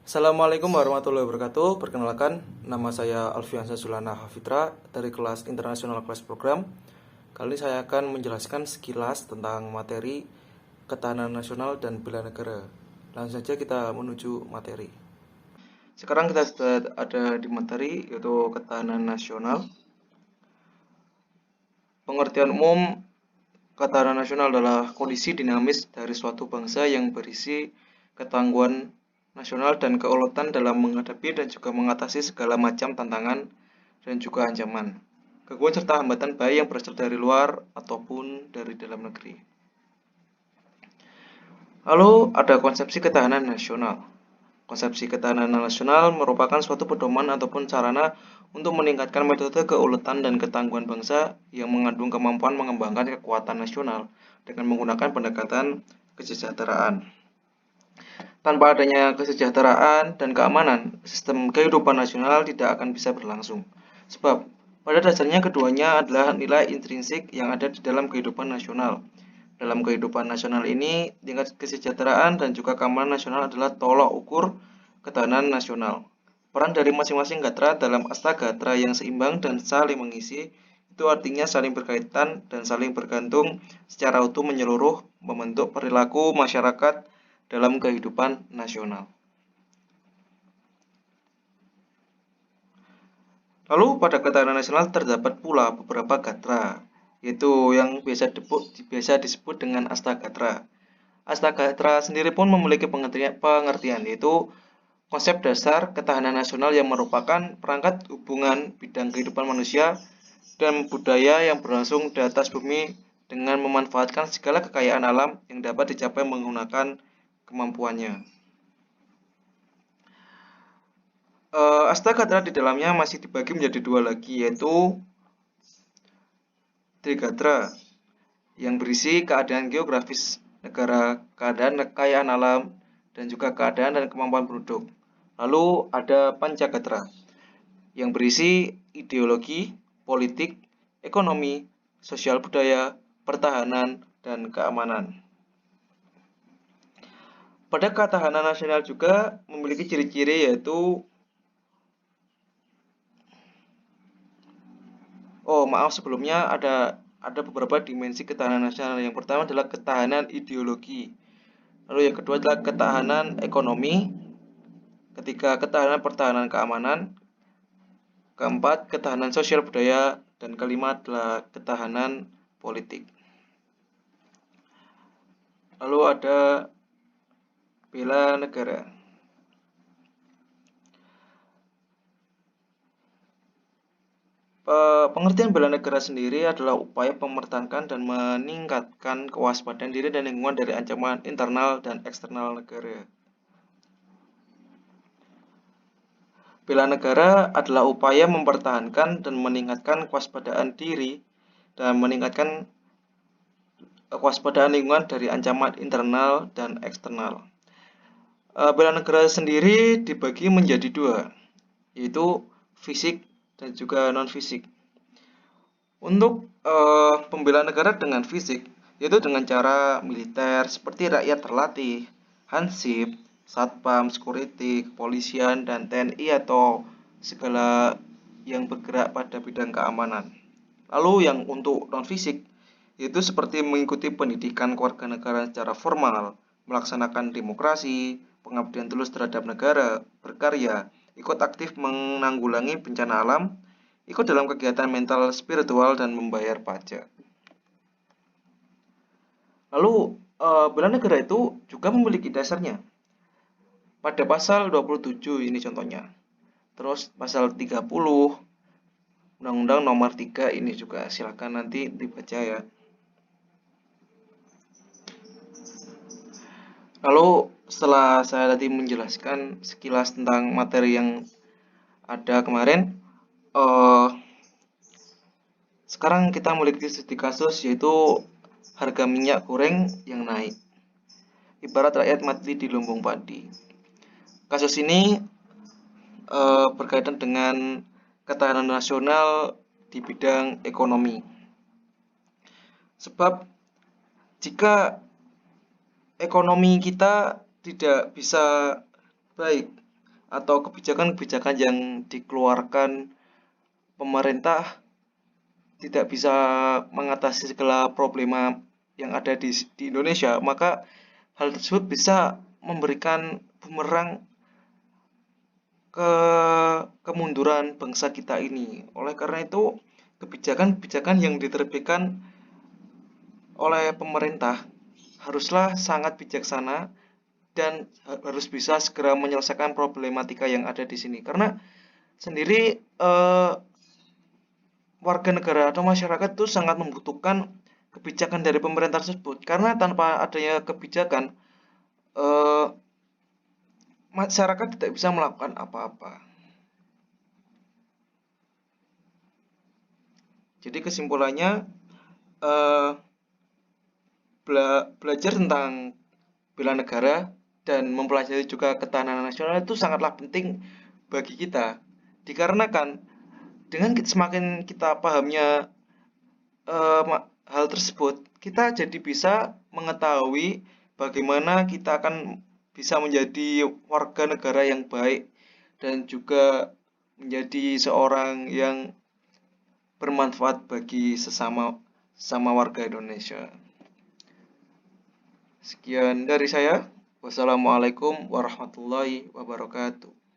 Assalamualaikum warahmatullahi wabarakatuh. Perkenalkan, nama saya Alfiansa Sulana Hafitra dari kelas International Class Program. Kali ini saya akan menjelaskan sekilas tentang materi ketahanan nasional dan bela negara. Langsung saja kita menuju materi. Sekarang kita sudah ada di materi yaitu ketahanan nasional. Pengertian umum ketahanan nasional adalah kondisi dinamis dari suatu bangsa yang berisi ketangguhan nasional dan keuletan dalam menghadapi dan juga mengatasi segala macam tantangan dan juga ancaman, gangguan serta hambatan baik yang berasal dari luar ataupun dari dalam negeri. Lalu ada konsepsi ketahanan nasional. Konsepsi ketahanan nasional merupakan suatu pedoman ataupun sarana untuk meningkatkan metode keuletan dan ketangguhan bangsa yang mengandung kemampuan mengembangkan kekuatan nasional dengan menggunakan pendekatan kesejahteraan. Tanpa adanya kesejahteraan dan keamanan, sistem kehidupan nasional tidak akan bisa berlangsung. Sebab, pada dasarnya keduanya adalah nilai intrinsik yang ada di dalam kehidupan nasional. Dalam kehidupan nasional ini, tingkat kesejahteraan dan juga keamanan nasional adalah tolok ukur ketahanan nasional. Peran dari masing-masing gatra dalam astagatra yang seimbang dan saling mengisi, itu artinya saling berkaitan dan saling bergantung secara utuh menyeluruh membentuk perilaku masyarakat dalam kehidupan nasional. Lalu pada ketahanan nasional terdapat pula beberapa gatra, yaitu yang biasa disebut dengan astagatra. Astagatra sendiri pun memiliki pengertian, yaitu konsep dasar ketahanan nasional yang merupakan perangkat hubungan bidang kehidupan manusia dan budaya yang berlangsung di atas bumi dengan memanfaatkan segala kekayaan alam yang dapat dicapai menggunakan kemampuannya. Astagatra di dalamnya masih dibagi menjadi dua lagi, yaitu Trigatra yang berisi keadaan geografis negara, keadaan kekayaan alam, dan juga keadaan dan kemampuan penduduk. Lalu ada Pancagatra yang berisi ideologi, politik, ekonomi, sosial budaya, pertahanan, dan keamanan. Pada ketahanan nasional juga memiliki ciri-ciri yaitu sebelumnya ada beberapa dimensi ketahanan nasional. Yang pertama adalah ketahanan ideologi. Lalu yang kedua adalah ketahanan ekonomi. Ketiga, ketahanan pertahanan keamanan. Keempat, ketahanan sosial budaya. Dan kelima adalah ketahanan politik. Lalu ada bela negara. Pengertian bela negara sendiri adalah upaya mempertahankan dan meningkatkan kewaspadaan diri dan lingkungan dari ancaman internal dan eksternal negara. Bela negara adalah upaya mempertahankan dan meningkatkan kewaspadaan diri dan meningkatkan kewaspadaan lingkungan dari ancaman internal dan eksternal. Bela negara sendiri dibagi menjadi dua, yaitu fisik dan juga non-fisik. Untuk pembelaan negara dengan fisik, yaitu dengan cara militer seperti rakyat terlatih, hansip, satpam, security, kepolisian, dan TNI atau segala yang bergerak pada bidang keamanan. Lalu yang untuk non-fisik, yaitu seperti mengikuti pendidikan kewarganegaraan secara formal, melaksanakan demokrasi, pengabdian tulus terhadap negara, berkarya, ikut aktif menanggulangi bencana alam, ikut dalam kegiatan mental spiritual, dan membayar pajak. Lalu, bela negara itu juga memiliki dasarnya. Pada pasal 27 ini contohnya. Terus pasal 30 Undang-Undang Nomor 3 ini juga silakan nanti dibaca ya. Lalu setelah saya tadi menjelaskan sekilas tentang materi yang ada kemarin, sekarang kita memiliki studi kasus yaitu harga minyak goreng yang naik. Ibarat rakyat mati di lumbung padi. Kasus ini berkaitan dengan ketahanan nasional di bidang ekonomi. Sebab jika ekonomi kita tidak bisa baik atau kebijakan-kebijakan yang dikeluarkan pemerintah tidak bisa mengatasi segala problema yang ada di Indonesia, maka hal tersebut bisa memberikan bumerang ke kemunduran bangsa kita ini. Oleh karena itu, kebijakan-kebijakan yang diterbitkan oleh pemerintah haruslah sangat bijaksana dan harus bisa segera menyelesaikan problematika yang ada di sini. Karena sendiri warga negara atau masyarakat itu sangat membutuhkan kebijakan dari pemerintah tersebut. Karena tanpa adanya kebijakan, eh, masyarakat tidak bisa melakukan apa-apa. Jadi kesimpulannya, eh, belajar tentang bela negara dan mempelajari juga ketahanan nasional itu sangatlah penting bagi kita. Dikarenakan dengan semakin kita pahamnya hal tersebut, kita jadi bisa mengetahui bagaimana kita akan bisa menjadi warga negara yang baik dan juga menjadi seorang yang bermanfaat bagi sesama warga Indonesia. Sekian dari saya. Wassalamualaikum warahmatullahi wabarakatuh.